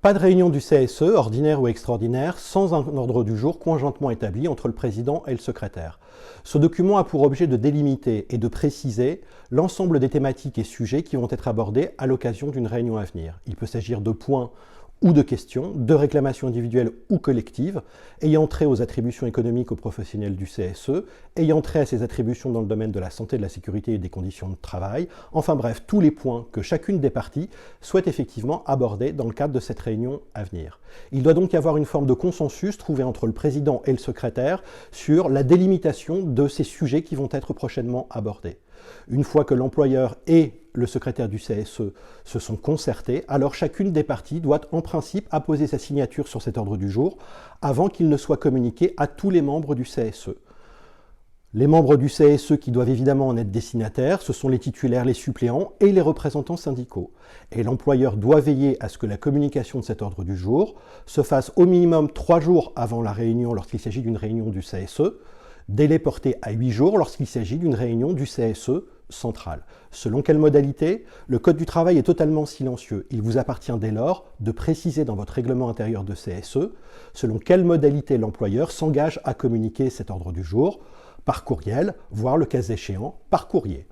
Pas de réunion du CSE, ordinaire ou extraordinaire, sans un ordre du jour conjointement établi entre le président et le secrétaire. Ce document a pour objet de délimiter et de préciser l'ensemble des thématiques et sujets qui vont être abordés à l'occasion d'une réunion à venir. Il peut s'agir de points ou de questions, de réclamations individuelles ou collectives, ayant trait aux attributions économiques aux professionnels du CSE, ayant trait à ses attributions dans le domaine de la santé, de la sécurité et des conditions de travail, enfin bref, tous les points que chacune des parties souhaite effectivement aborder dans le cadre de cette réunion à venir. Il doit donc y avoir une forme de consensus trouvé entre le président et le secrétaire sur la délimitation de ces sujets qui vont être prochainement abordés. Une fois que l'employeur et le secrétaire du CSE se sont concertés, alors chacune des parties doit en principe apposer sa signature sur cet ordre du jour avant qu'il ne soit communiqué à tous les membres du CSE. Les membres du CSE qui doivent évidemment en être destinataires, ce sont les titulaires, les suppléants et les représentants syndicaux. Et l'employeur doit veiller à ce que la communication de cet ordre du jour se fasse au minimum 3 jours avant la réunion lorsqu'il s'agit d'une réunion du CSE, délai porté à 8 jours lorsqu'il s'agit d'une réunion du CSE central. Selon quelle modalité? Le Code du travail est totalement silencieux. Il vous appartient dès lors de préciser dans votre règlement intérieur de CSE selon quelle modalité l'employeur s'engage à communiquer cet ordre du jour, par courriel, voire le cas échéant, par courrier.